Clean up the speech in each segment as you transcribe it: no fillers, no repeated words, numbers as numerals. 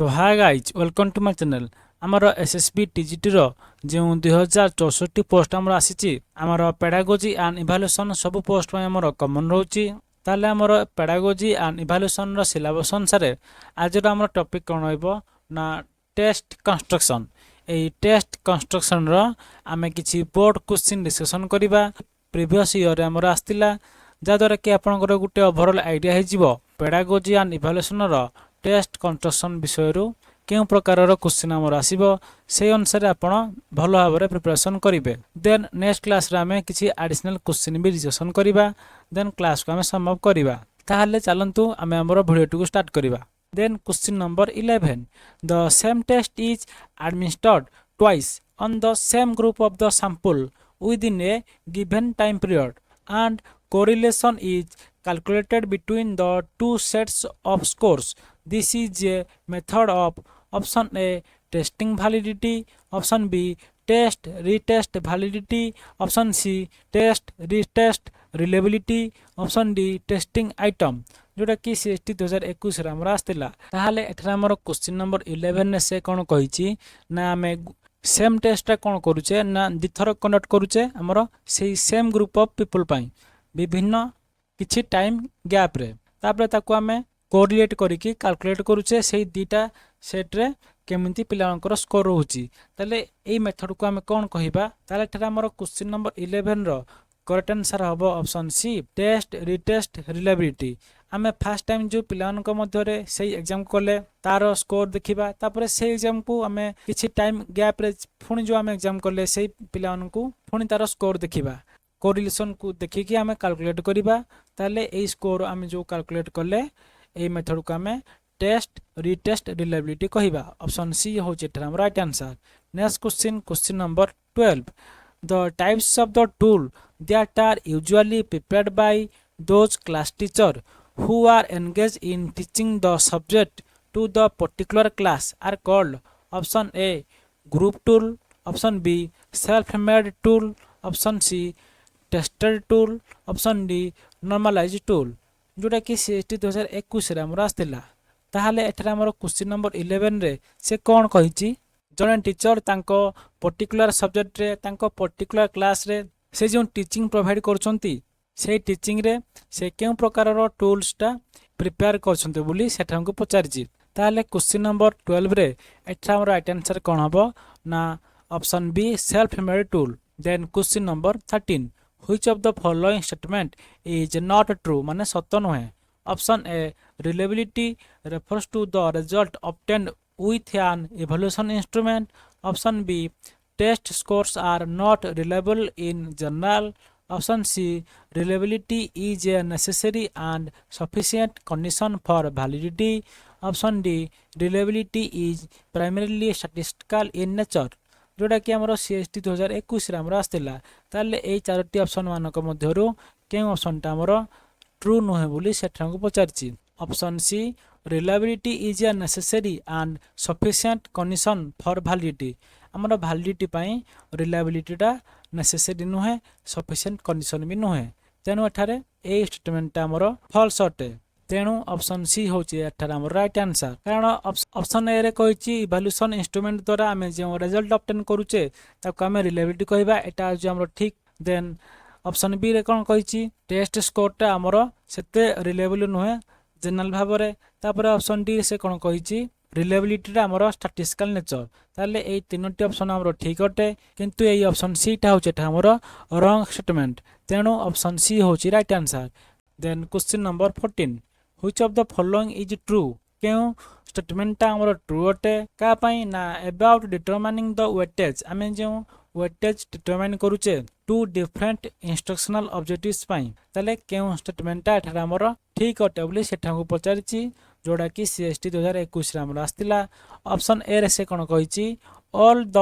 तो hi guys welcome to my channel आमर SSB TGT रो जो 2064 पोस्ट आमर आसी आमर पेडागोजी एंड इभालुएसन सब पोस्ट में आमर कॉमन रोची ताले आमर पेडागोजी एंड इभालुएसन रो सिलेबस अनुसार आज आमर टॉपिक कौन रहिबो ना टेस्ट कंस्ट्रक्शन। ए टेस्ट कंस्ट्रक्शन रो आमे किछि बोर्ड क्वेश्चन डिस्कशन करिबा। प्रीवियस ईयर रे आमर आस्तिला जाद्वारा कि आपनकर गुटे ओवरऑल आइडिया हे जिवो पेडागोजी एंड इभालुएसन रो टेस्ट कंस्ट्रक्शन विषय क्यों प्रकार क्वेश्चन आमर आसीबो से अनुसार आपण भल भाव में प्रिपरेशन करेंगे। देन नेक्स्ट क्लास रे आमे किछि एडिशनल क्वेश्चन भी डिस्कशन करिबा। देन क्लास को आमे सम अप करिबा। ताहले चलंतु आमे हमर वीडियो को स्टार्ट करिबा। Then question number 11 the same test is administered twice on the same group of the sample within a given time period and correlation is calculated between the two sets of scores. This is a method of option A testing validity, option B test retest validity, option C test retest reliability, option D testing item जोटा कि CST 2021 रे हमरा आस्तिला। ताहाले एथरा हमर question number 11 ने से कोन कहिछि ना हमें सेम टेस्ट कौन करुचे ना दिथर कंडक्ट करुचे हमर से सेम ग्रुप ऑफ पीपल पाई विभिन्न किछि टाइम गैप रे तापर ताको हमें कोरिलेट करिकि कैलकुलेट करुचे से दीटा सेट रे केमिति पिलांकर स्कोर होउची। ताले एई मेथड को हमें कोन कहिबा ताले एठरा हमर क्वेश्चन नंबर 11 रो करेक्ट आंसर हबो option C test retest reliability. आमे फर्स्ट टाइम जो पिलान को मध्य रे सेही एग्जाम कोले तारो स्कोर देखिबा तापर से एग्जाम को हमें किछि टाइम गैप रे फुनी जो हमें एग्जाम कोले सेही पिलान को फुनी तारो स्कोर देखिबा कोरिलेशन को देखि कि हमें कैलकुलेट करिबा। ताले एई स्कोर हमें जो कैलकुलेट करले एई मेथड को हमें टेस्ट रिटेस्ट रिलायबिलिटी कहिबा। ऑप्शन सी होचे एठरा हम right answer. Next question number 12 the types of the tool that are usually prepared by those class teacher who are engaged in teaching the subject to the particular class are called option A group tool, option B self-made tool, option C tested tool, option D normalized tool जोटा कि CST 2021 रे हमरा आस्तिला। ताहाले एठरा हमर question number 11 रे से कोन कहिछि जने टीचर तांको पर्टिकुलर सब्जेक्ट रे तांको पर्टिकुलर क्लास रे से जो टीचिंग प्रोवाइड करछंती से टीचिंग रे से केउ प्रकार रो टूल्स टा प्रिपेयर करछंती बोली सेठा हमको पचारछि। ताले क्वेश्चन नंबर 12 रे एठा हमर राइट आंसर कोन हबो ना option B self made tool. Then question number 13 which of the following statement is not true माने सत्य नहे। Option A reliability refers to the result obtained with an evaluation instrument, option B test scores are not reliable in general, option C reliability is a necessary and sufficient condition for validity, option D reliability is primarily statistical in nature जोटा कि हमरो CST 2021 रे हमरो आस्तिला। ताले एई Charoti option मानक मध्यरु केउ option टा हमरो ट्रू नहे बोली सेठा को पचारछि। Option C reliability is a necessary and sufficient condition for validity हमर validity पई reliability टा necessary नहे sufficient condition भी नहे तेनु एठारे ए स्टेटमेंट टा हमर फॉल्स अटे। तेनु ऑप्शन सी होची एठारे हमर राइट आंसर कारण ऑप्शन ए रे कहिची इवैल्यूएशन इंस्ट्रूमेंट द्वारा हमें जे रिजल्ट ऑब्टेन करूचे ताको हमें reliability कहबा एटा जे हमर ठीक। देन ऑप्शन बी रे कोन कहिची टेस्ट स्कोर टा हमर सेते रिलायबल नहे जनरल भाव रे तापर ऑप्शन डी से कोन कहिची रिलायबिलिटी रा हमर स्टैटिस्टिकल नेचर। ताले एई तीनोटी ऑप्शन हमर ठीक अटे किंतु एई ऑप्शन सी टा होचे एटा हमर रॉन्ग स्टेटमेंट तेनु ऑप्शन सी होची right answer. Then question number 14 which of the following is true केउ स्टेटमेंट टा हमर ट्रू अटे का पई ना अबाउट डिटरमाइनिंग द वेटेज हमें जो वेटेज डिटरमाइन करूचे टू डिफरेंट इंस्ट्रक्शनल ऑब्जेक्टिव्स पाई ताले केउ स्टेटमेंट टा एठा हमर ठीक अटे बोली सेठा को पचारछि जोड़ा कि सीएसटी 2021 रे हमरा आस्तिला। ऑप्शन ए रे से कोन कहिछि all the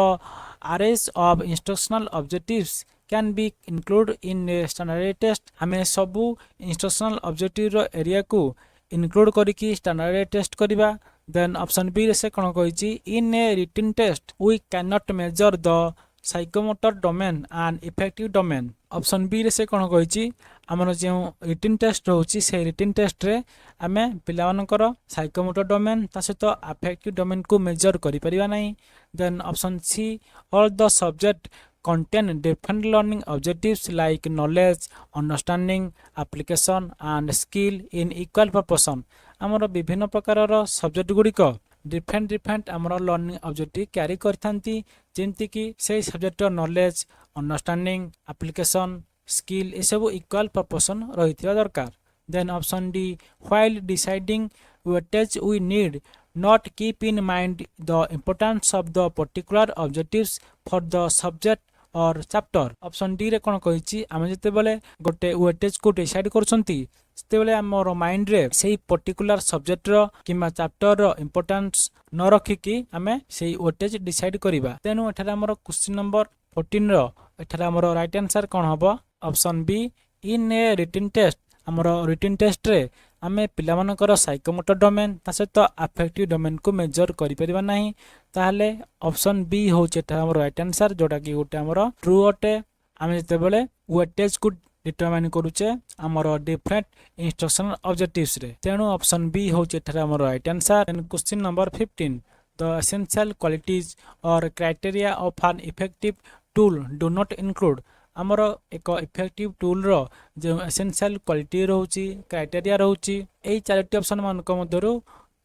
areas of instructional objectives can be include in a standard test हमें सबु इंस्ट्रक्शनल ऑब्जेक्टिव रो एरिया को इंक्लूड करिकि स्टैंडर्ड टेस्ट करिबा। देन ऑप्शन बी रे से कोन कहिछि in a written test we can not measure the psychomotor domain and effective domain. Option B रे से कोन कहिछि आमर जो रिटन टेस्ट रोचे से रिटन टेस्ट रे आमे पिलामानकर साइकोमोटर डोमेन ता सहित अफेक्टिव डोमेन को मेजर करि परिबा नाही। Then option C all the subject contain different learning objectives like knowledge, understanding, application and skill in equal proportion। आमर विभिन्न प्रकार सब्जेक्ट गुड़िक डिफरेंट आमर लर्निंग ऑब्जेक्टिव कैरी करथांती जेमती कि से subject knowledge, understanding, application, skill ये सब इक्वल प्रोपोर्शन रही दरकार। Then option D while deciding weightage we need not keep in mind the importance of the particular objectives for the subject or chapter। Option D रे कोन कहिछि आमे जते बेले गोटे weightage को डिसाइड करछंती सेते बेले हमर माइंड रे सेही पर्टिकुलर सब्जेक्ट रो किमा चैप्टर रो इंपोर्टेंस न रखि कि आमे सेही वेटेज डिसाइड करिबा। तेनु एठारे हमर क्वेश्चन नंबर 14 रो एठारे हमर राइट आंसर कोन हबो option B in a written test. हमर रिटन टेस्ट रे आमे पिलामानकर साइकोमोटर डोमेन ता सहित अफेक्टिव डोमेन को मेजर करि परिबा नाही। ताहले ऑप्शन बी होचे एटा हमर राइट आंसर जोटा कि गोटे हमर ट्रू अटे। आमे जते बेले वेटेज को डिटरमाइन करूचे हमर डिफरेंट इंस्ट्रक्शनल ऑब्जेक्टिव्स रे तेनु ऑप्शन बी होचे एटा हमर right answer. And question number 15 the essential qualities और criteria of an effective tool do not include. आमर एक इफेक्टिव टूल रो जो एसेंशियल क्वालिटी रहउची क्राइटेरिया रहउची एई चारटी ऑप्शन मानक मध्यरु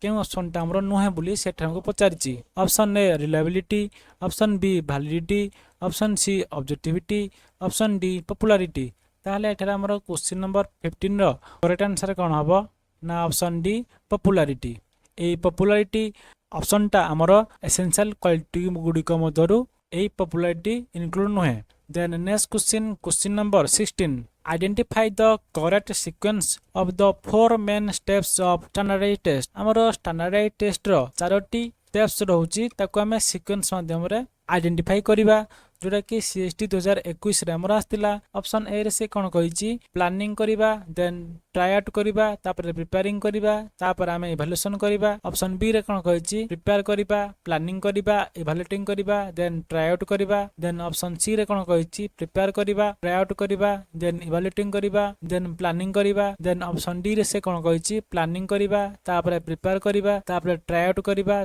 केउ ऑप्शन ता हमरो नुहे बुली सेठा हमको पचारिची। Option A reliability, option B validity, option C objectivity, option D popularity. ताहले एठारे हमरो क्वेश्चन नंबर 15 रो करेक्ट आंसर कोन हबो ना ऑप्शन डी पॉपुलैरिटी। एई पॉपुलैरिटी ऑप्शन ता हमरो एसेंशियल क्वालिटी गुडी को मध्यरु एई पॉपुलैरिटी इंक्लूड नुहे। Then next question number 16 identify the correct sequence of the four main steps of standardized test। हमरो standardized test रो चारोटी स्टेप्स रहउची ताको हमें सीक्वेंस माध्यम रे आइडेंटिफाई करिबा जोटा कि सीएसटी 2021 रे हमर आस्तिला। ऑप्शन ए रे से कोन कहिची प्लानिंग करिबा, देन ट्राई आउट करिबा, तापर प्रिपेयरिंग करिबा, तापर हमें इवैल्यूएशन करिबा। ऑप्शन बी रे कोन कहिची प्रिपेयर करिबा, प्लानिंग करिबा, इवैल्यूएटिंग करिबा, देन ट्राई आउट करिबा। देन ऑप्शन सी रे कोन कहिची प्रिपेयर करिबा, ट्राई आउट करिबा, देन इवैल्यूएटिंग करिबा, देन प्लानिंग करिबा। देन ऑप्शन डी रे से कोन कहिची प्लानिंग करिबा, तापर प्रिपेयर करिबा, तापर ट्राई आउट करिबा,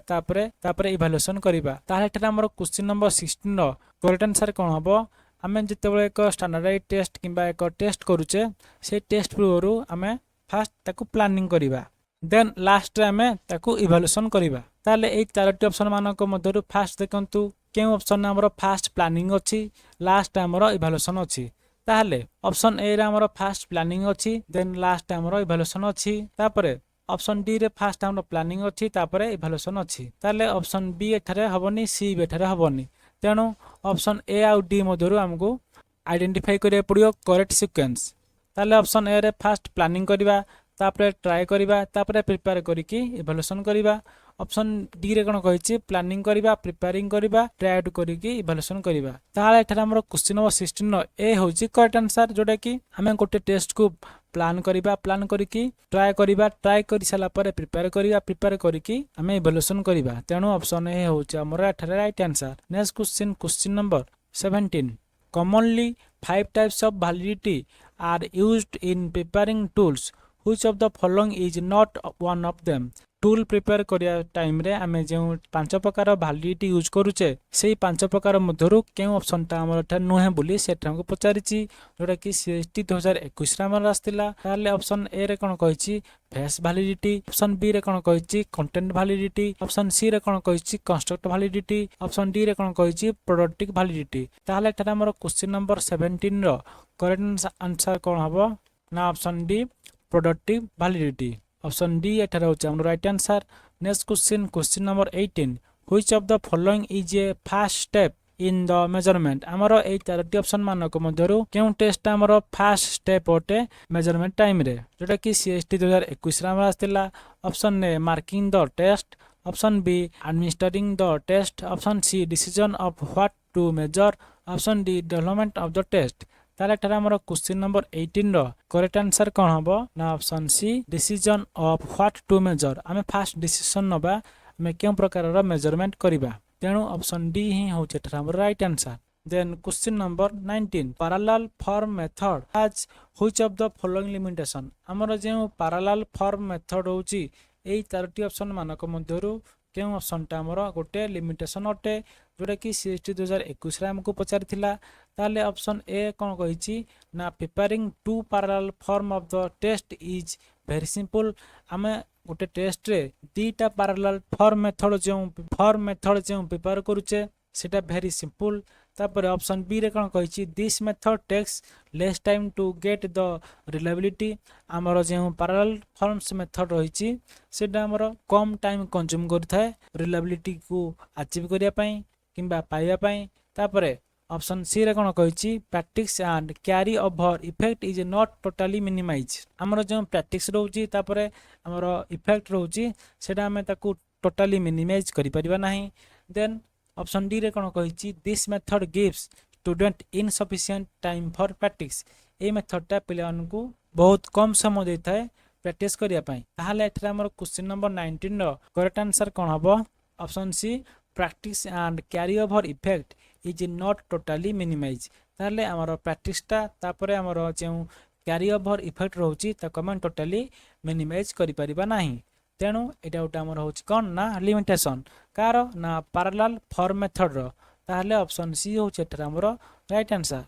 तापर इवैल्यूएशन करिबा। ताहे एटा हमर क्वेश्चन नंबर 16 रो करेक्ट आंसर कोन हबो आमे जते बेले एक स्टैंडर्डाइज्ड टेस्ट किबा एक टेस्ट करूचे से टेस्ट पूर्वरु आमे फर्स्ट ताकू प्लानिंग करिबा, देन लास्ट रे आमे ताकू इवैल्यूएशन करिबा। ताले ए चारटी ऑप्शन मानक मध्यरु फर्स्ट देखंतु के ऑप्शन हमर फर्स्ट प्लानिंग अछि, लास्ट हमर इवैल्यूएशन अछि। ताले ऑप्शन ए रे हमर फर्स्ट प्लानिंग अछि, देन लास्ट हमर इवैल्यूएशन अछि। तापरे ऑप्शन डी रे फर्स्ट हमर प्लानिंग अछि, तापरे इवैल्यूएशन अछि। ताले ऑप्शन बी एठारे हबनी, सी एठारे हबनी। तेणु ऑप्शन ए आउ डी मध्यरु हमको आइडेंटिफाई करिया पड़ियो करेक्ट सीक्वेंस। ताले ऑप्शन ए रे फर्स्ट प्लानिंग करिबा, तापरे ट्राई करिबा, तापरे प्रिपेयर करिकि इवैल्यूएशन करिबा। ऑप्शन डी रे कोन कहिछि प्लानिंग करिबा, प्रिपेयरिंग करिबा, ट्राई आउट करिकि इवैल्यूएशन करिबा। ताले एठारे हमर क्वेश्चन नंबर 16 ए होछि करेक्ट आंसर जोटा कि हमें गोटे टेस्ट को प्लान करिबा, प्लान करिकि ट्राई करिबा, ट्राई करि साला परे प्रिपेयर करिबा, प्रिपेयर करिकि हमें इवैल्यूएशन करिबा। तेणु ऑप्शन ए होछि हमर एठारे right answer. Next question number 17 commonly 5 types of validity are used in preparing tools, which of the following is not one of them। Tool prepare करिया टाइम रे आमे जे 5 प्रकार वैलिडिटी यूज करूचे सेही 5 प्रकार मध्यरु केउ ऑप्शन ता हमर एठा नुहे बुली सेठा हमको पचारिची जोटा कि सीएसटी 2021 रे हमर आस्तिला। ताले ऑप्शन ए रे कोन कहिची फेस वैलिडिटी, ऑप्शन बी रे कोन कहिची कंटेंट वैलिडिटी, ऑप्शन सी रे कोन कहिची कंस्ट्रक्ट वैलिडिटी, ऑप्शन डी रे कोन कहिची प्रोडक्टिव वैलिडिटी। ताले एठा हमर क्वेश्चन नंबर 17 रो करेक्ट आंसर कोन हबो ना option D productive validity. Option D एठारे होचे हमर right answer. Next question number 18 which of the following is a first step in the measurement. हमर ए चारटी ऑप्शन मानक मध्यरु केउ टेस्ट हमर फर्स्ट स्टेप ओटे मेजरमेंट टाइम रे जोटा कि सीएसटी 2021 रे हमर आस्तिला। Option A marking the test, option B administering the test, option C decision of what to measure, option D development of the test. ताले एठारे हमर क्वेश्चन नंबर 18 रो करेक्ट आंसर कोन हबो ना option C decision of what to measure. आमे first decision नबा हमें केउ प्रकार रो मेजरमेंट करिबा, तेणु ऑप्शन डी ही होचे एठारे हमर right answer. Then question number 19 parallel form method has which of the following limitation हमर जे parallel form method होची एई चारोटी ऑप्शन मानक मध्यरु केउ ऑप्शन टा हमर गोटे लिमिटेशन अटे जोटा कि सीएसटी 2021 रे हमको पचारिथिला ताले ऑप्शन ए कोन कहिची ना preparing two parallel form of the test is very simple हमें गोटे टेस्ट रे दीटा पैरेलल फॉर्म मेथड जो प्रिपेयर करूचे सेटा वेरी सिंपल तापर ऑप्शन बी रे कोन कहिची this method takes less time to get the reliability हमर जे पैरेलल फॉर्म्स मेथड रहिची सेटा हमर कम टाइम कंज्यूम करथाय रिलायबिलिटी को अचीव करिया पई किंबा पाइया पई तापर ऑप्शन सी रे कोन कहिची practice and carry over effect is not totally minimize हमर जे प्रैक्टिस रहउची तापर हमर इफेक्ट रहउची सेटा हमें ताकू टोटली मिनिमाइज करि परिबा नाही देन ऑप्शन डी रे कोन कहिची this method gives student insufficient time for practice ए मेथड टा पिलान को बहुत कम समय देथाय प्रैक्टिस करिया पई ताहाले एथरा हमर क्वेश्चन नंबर 19 रो करेक्ट आंसर कोन हबो option C practice and carry over effect is not totally minimise ताहाले हमर प्रैक्टिस टा तापरे हमर जे कैरी ओवर इफेक्ट रहउची त कमेंट टोटली मिनिमाइज करि परिबा नाही तेणु एटा उटा हमर होची कोन ना लिमिटेशन कार ना पैरेलल फॉर्म मेथड रो ताहले ऑप्शन सी होची एटा हमर right answer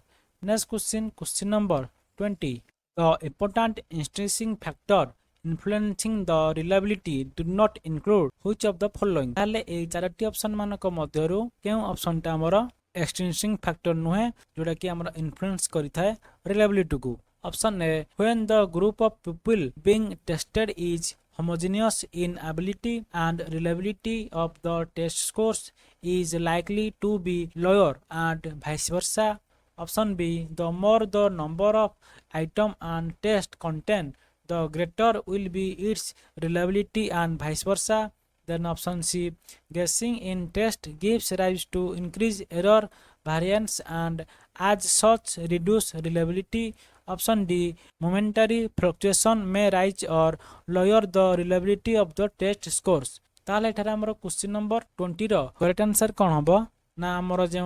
next question number 20 the important interesting factor influencing the reliability do not include which of the following ताहले ए चारटी ऑप्शन मानक मध्यरु केउ ऑप्शन ता हमर एक्सटेंसिंग फैक्टर नुहे जोटा कि हमर इन्फ्लुएंस करिथाय रिलायबिलिटी को option A when the group of people being tested is homogeneous in ability and reliability of the test scores is likely to be lower and vice versa. Option B, the more the number of item and test content, the greater will be its reliability and vice versa. Then option C, guessing in test gives rise to increased error variance and as such reduce reliability. Option D, momentary fluctuation may rise or lower the reliability of the test scores. ताले एठारे हमर question number 20 रो correct answer कोन हबो ना हमर जे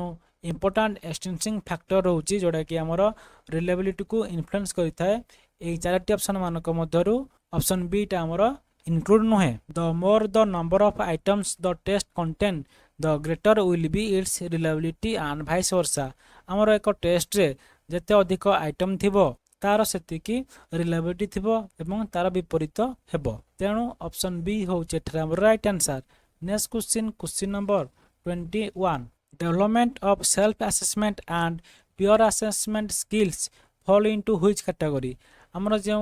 important एक्सटेंसिंग factor रहउची जोडा कि हमर रिलायबिलिटी को इन्फ्लुएंस करिथाय ए चारटी ऑप्शन मानक मध्यरु ऑप्शन बी टा हमर इंक्लूड नहे the more the number of items the test content the greater will be its reliability and vice versa हमर एक टेस्ट रे जते अधिक आइटम थिबो तार सेतिकी रिलायबिलिटी थिबो एवं तार विपरीत हेबो तेणु ऑप्शन बी होचे एठरा हमर right answer next question number 21 development of self assessment and pure assessment skills fall into which category हमर जे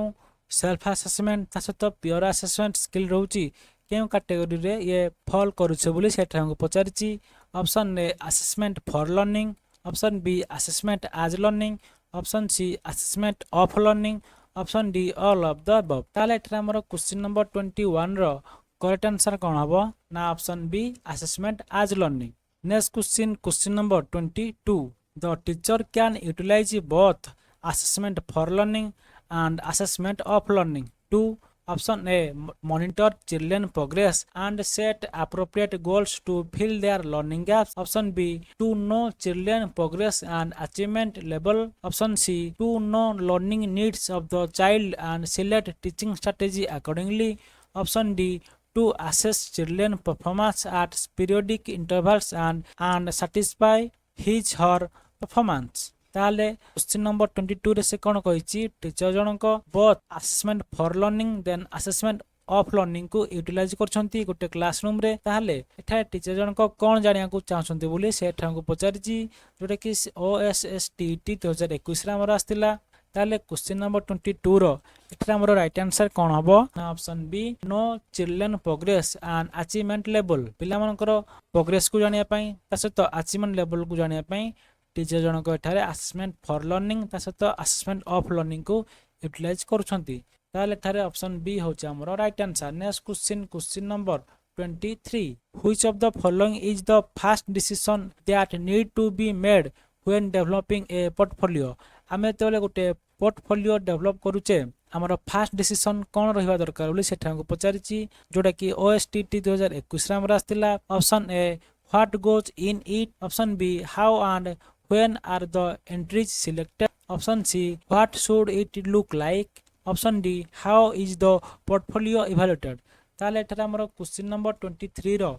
सेल्फ असेसमेंट तासत प्योर असेसमेंट स्किल रहउची केउ कैटेगरी रे ये फॉल करूछे बोली सेठा हमको पचारिची option A assessment for learning option B assessment as learning option C assessment of learning option D all of the above ताले एठरा हमर क्वेश्चन नंबर 21 रो करेक्ट आंसर कोन हबो ना option B assessment as learning next question number 22 the teacher can utilize both assessment for learning and assessment of learning. 2. Option A, monitor children progress and set appropriate goals to fill their learning gaps. Option B, to know children progress and achievement level. Option C, to know learning needs of the child and select teaching strategy accordingly. Option D, to assess children performance at periodic intervals and satisfy his her performance. ताले question number 22 रे से कोन कहिची teacher जनक both assessment for learning then assessment of learning को utilise करछंती गोटे classroom रे ताले एठा टीचर जनक कोन जानिया को चाहछंती बोली से एठा को पचारिची जोटा कि OSSTT 2021 रे हमर आस्तिला ताले क्वेश्चन नंबर 22 रो एठा हमर राइट आंसर कोन हबो option B know children progress and achievement level पिला मनकर प्रोग्रेस को जानिया पई तासत अचीवमेंट लेवल को जानिया पई टीचर जनक एठारे असेसमेंट फॉर लर्निंग तासत असेसमेंट ऑफ लर्निंग को यूटिलाइज करछंती ताले एठारे ऑप्शन बी होचे हमर right answer next question number 23 which of the following is the first decision that need to be made when developing a portfolio हमें तेले गोटे पोर्टफोलियो डेवलप करूचे हमर फर्स्ट डिसीजन कोन रहिबा दरकार बोली सेठा को पचारिची जोटा कि OSTT 2021 रे हमर आस्तिला option A what goes in it option B how and When are the entries selected? Option C. What should it look like? Option D. How is the portfolio evaluated? ताले एठारे हमर क्वेश्चन नंबर 23 रो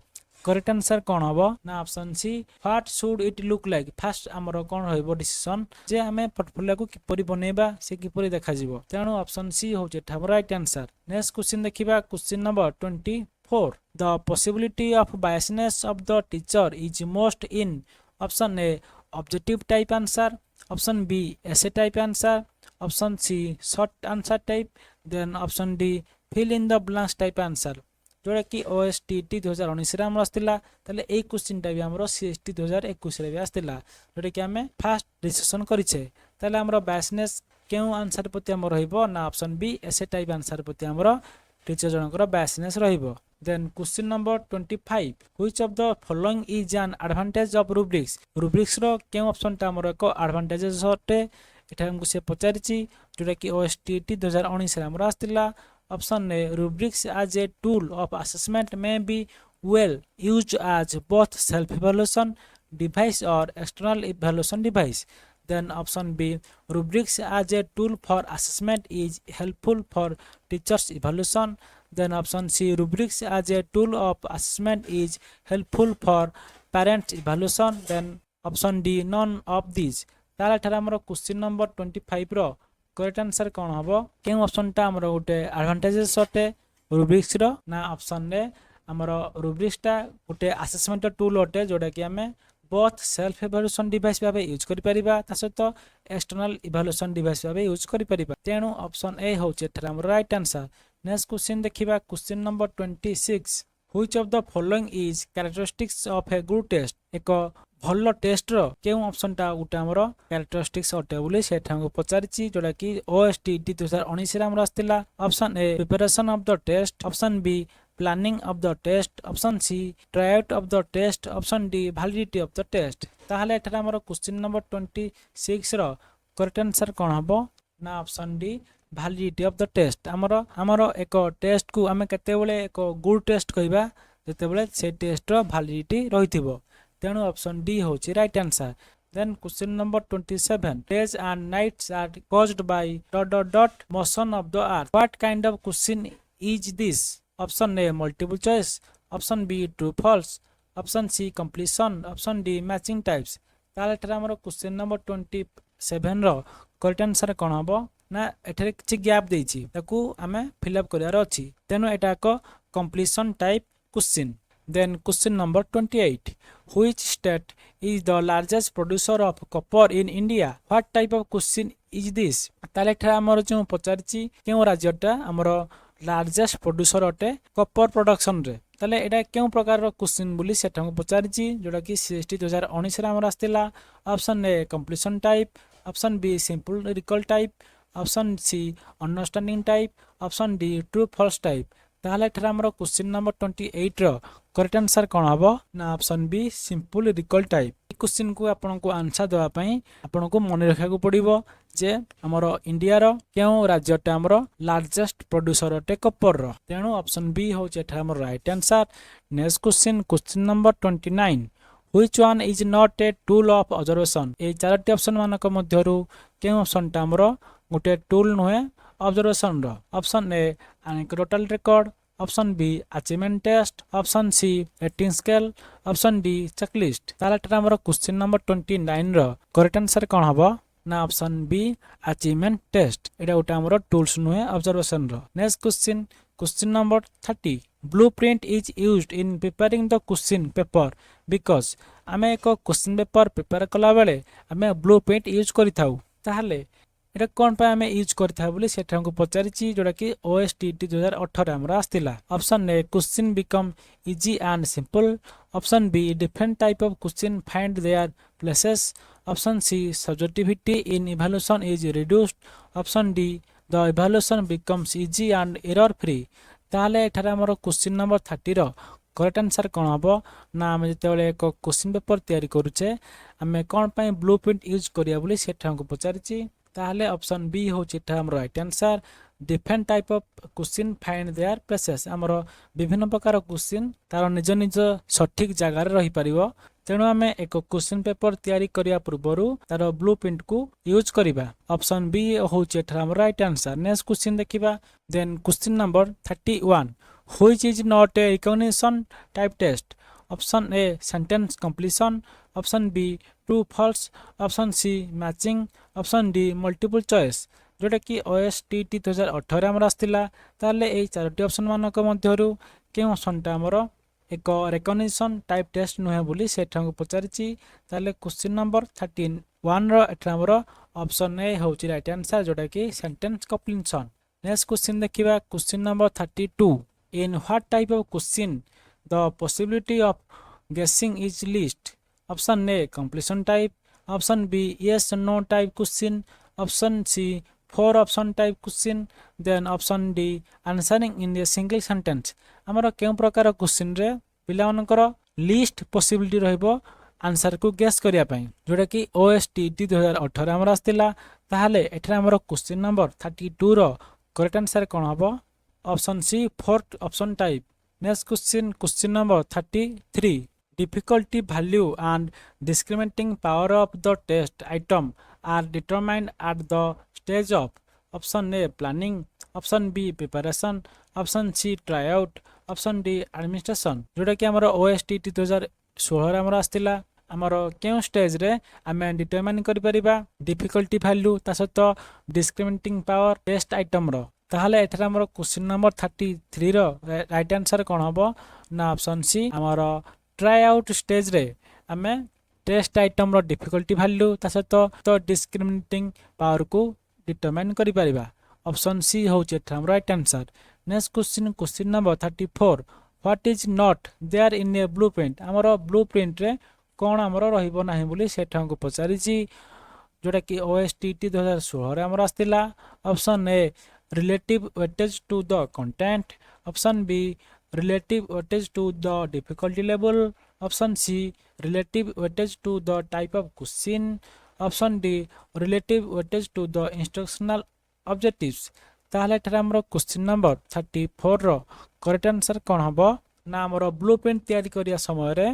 correct answer कोन हबो ना option see what should it look like fast हमर कोन रहइबो decision जे हमें portfolio को किपरि बनेबा से किपरि देखा जिवो तेनु ऑप्शन सी होचे एठार राइट आंसर नेक्स्ट क्वेश्चन देखिबा question number 24 the possibility of biasness of the teacher is most in option A objective type answer, option B essay type answer, option C short answer type, then option D fill in the blanks type answer जोड़ा कि OSTT 2019 आम आसला ये question भी आम CST 2021 भी आसला जोटा कि आम फास्ट डिस्कसन करें आमर बायसनेस क्यों आंसर प्रति आम ना option B essay type answer प्रति आमर टीचर जनकर biasness then question number 25 which of the following is an advantage of rubrics rubrics रो क्यों ऑप्शन टा आमर एक एडवांटेजेस अटे एटा हमको से पचारिछि जोटा कि OSTT 2019 आमर आसला Option A. Rubrics as a tool of assessment may be well used as both self-evaluation device or external evaluation device. Then option B. Rubrics as a tool for assessment is helpful for teachers' evaluation. Then option C. Rubrics as a tool of assessment is helpful for parents' evaluation. Then option D. None of these. ताला एठारे हमर question number 25 रो correct answer कौन हम क्यों option टा हमर गोटे advantages अटे रुब्रिक्स रो ना ऑप्शन रे हमर रुब्रिक्स टा गोटे असेसमेंट टूल अटे जोटा कि हमें बोथ सेल्फ इवैल्यूएशन डिवाइस भाबे यूज करि परिबा ता सहित एक्सटर्नल इवैल्यूएशन डिवाइस भाबे यूज करि परिबा तेनु ऑप्शन ए होचे एठार हमर राइट आंसर नेक्स्ट क्वेश्चन देखिबा question number 26 which of the following is characteristics of a good test एक भल टेस्ट रो केउ ऑप्शन टा उटा हमर कैरेक्टरिस्टिक्स अटे बोली सेठा हमको पचारिछि जोटा कि OSTT 2019 रे हमर आस्तिला option A preparation of the test option B planning of the test option C tryout of the test option D validity of the test ताहले एठा हमर क्वेश्चन नंबर 26 रो करेक्ट आंसर कोन हबो ना option D validity of the test हमर एक test को हमें केते बेले एक गुड टेस्ट कहबा जेते बेले से टेस्ट रो वैलिडिटी रहिथिबो तेणु ऑप्शन डी होची right answer then question number 27 days and nights are caused by ... motion of the earth what kind of question is this option A multiple choice option B true false option C completion option D matching types ताले एठारे हमर question number 27 रो correct answer कोन हबो ना एठारे किछि gap देछि ताकू हमें फिल अप करियार अछि तेनु एटा को completion type question Then question number 28. Which state is the largest producer of copper in India? What type of question is this? ताले एठा हमर जो पचारछि केउ राज्यटा हमर लार्जेस्ट प्रोड्यूसर अटे कॉपर प्रोडक्शन रे ताले एटा केउ प्रकार रो क्वेश्चन बोली सेटा हमको पचारछि जोटा कि CST 2019 रे हमर आस्तिला option A completion type option B simple recall type option C understanding type option D true false type ताले एठा हमर क्वेश्चन नंबर 28 रो करेक्ट आंसर कोन हबो ना option B simple recall type question को आपन को आंसर देवा पई आपन को मन रखा को पड़िबो जे हमर इंडिया रो केउ राज्यटा हमर लार्जेस्ट प्रोड्यूसर अटे कॉपर रो तेनु ऑप्शन बी होचे एठा हमर right answer next question number 29 which one is not a tool of observation ए चारटी ऑप्शन मानक मध्यरु केउ ऑप्शन टा हमर गोटे टूल नहे ऑब्जर्वेशन रो option A anecdotal record option B achievement test option C rating scale option D checklist ताला एटा हमर क्वेश्चन नंबर 29 रो करेक्ट आंसर कोन हबो ना ऑप्शन बी अचीवमेंट टेस्ट एटा उटा हमर टूल्स नहे ऑब्जर्वेशन रो next question number 30 blueprint is used in preparing the question paper because आमे एक क्वेश्चन पेपर प्रिपेयर कला बेले आमे ब्लूप्रिंट यूज करिथाउ ताहले एटा कोन पे हमें यूज करथा बोली सेठा हमको पचारिछि जोटा कि OSTT 2018 हमरा आस्तिला option A question become easy and simple option B different type of question find their places option C subjectivity in evaluation is reduced option D the evaluation becomes easy and error free ताले एठारे हमर question number 30 रो correct answer कोन हबो ना हम जते बेले एक क्वेश्चन पेपर तयारी करूचे हमें कोन पय ब्लूप्रिंट यूज करिया बोली सेठा हमको पचारिछि ताहले ऑप्शन बी होची एटा हमर right answer different type of question find their places हमर विभिन्न प्रकार क्वेश्चन तार निज निज सठिक जगह रे रही परिबो तेणु आमे एक क्वेश्चन पेपर तैयारी करिया पूर्वरु तार ब्लूप्रिंट को यूज करिबा। ऑप्शन बी होचे एठा हमर राइट आंसर। नेक्स्ट क्वेश्चन देखिबा। Then question number 31 which is not a recognition type test. Option A sentence completion, option B true false, option C matching, option D multiple choice. जोटा कि OSTT 2018 हमर आस्तिला ताले एई Charoti option मानक मध्यरु के ऑप्शनटा हमर एक recognition type test नुहे बोली सेठा को पचारिछि। ताले क्वेश्चन नंबर 31 रो एठा हमर ऑप्शन ए होछि राइट आंसर जोटा कि सेंटेंस कंप्लीशन। नेक्स्ट क्वेश्चन देखिबा। Question number 32 in what type of question the possibility of guessing is least. Option A completion type, option B yes no type question, option C 4 option type question, then option D answering in a single sentence. हमर केउ प्रकार question रे पिला मानकर least possibility रहइबो answer को guess करिया पई जोटा कि OSTT 2018 हमर आस्तिला। ताहाले एठरा हमर क्वेश्चन नंबर 32 रो करेक्ट आंसर कोन हबो। Option C 4 option type. Next question question number 33 difficulty value and discriminating power of the test item are determined at the stage of। Option A planning, option B preparation, option C tryout, option D administration. जोटा कि हमर OSTT 2016 हमर आस्तिला। हमर केउ stage रे आमे determine करि परिबा difficulty value ता सहित डिस्क्रिमिनेटिंग पावर टेस्ट आइटम रो। ताहाले एठरा हमर question number 33 row right answer कोन हबो ना ऑप्शन सी हमर ट्राईआउट स्टेज रे आमे टेस्ट आइटम रो डिफिकल्टी वैल्यू ता सहित तो डिस्क्रिमिनेटिंग पावर को डिटरमाइन करि परिबा। ऑप्शन सी होचे एठरा हमर right answer. Next question question number 34 what is not there in a blueprint. हमर ब्लूप्रिंट रे कोन हमर रहिबो नाही बोली सेठा को पचारिछि जोटा कि OSTT 2016 हमर आस्तिला। Option A relative weightage to the content, option B relative weightage to the difficulty level, option C relative weightage to the type of question, option D relative weightage to the instructional objectives। ताहले एठरा हमर question number 34 रो correct answer कोन हबो ना हमर blueprint तैयारी करिया समय रे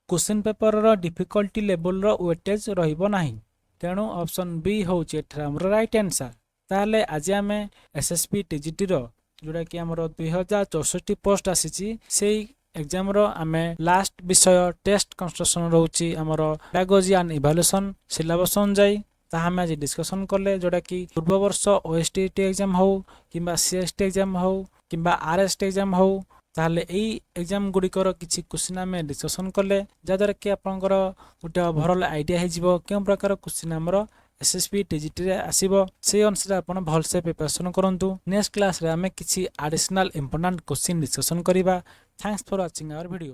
क्वेश्चन पेपर रो डिफिकल्टी लेवल रो वेटेज रहिबो नाही। तेणु ऑप्शन बी होछि एठरा हमर राइट आंसर। ताहले आज आमे SSB TGT रो जोटा कि हमर 2064 पोस्ट आसीची सेई एग्जाम रो आमे लास्ट विषय टेस्ट कंस्ट्रक्शन रहउची हमर पेडागोजी एंड इवैल्यूएशन सिलेबस जाई ता हम आज डिस्कशन करले जोटा कि पूर्व वर्ष OSTT एग्जाम हो किबा CST एग्जाम हो किबा RST एग्जाम हो ताले एई एग्जाम गुडी कर किछि क्वेश्चन आमे डिस्कशन करले जादर कि आपनकर गुटे ओवरऑल आईडिया हे जिवो केउ प्रकार क्वेश्चन हमर SSB TGT रे आसीबो से अनुसार आपण भल से प्रिपरेशन करंतु। नेक्स्ट क्लास रे हमें किछि एडिशनल इंपोर्टेंट क्वेश्चन डिस्कशन करिबा। Thanks for watching our video.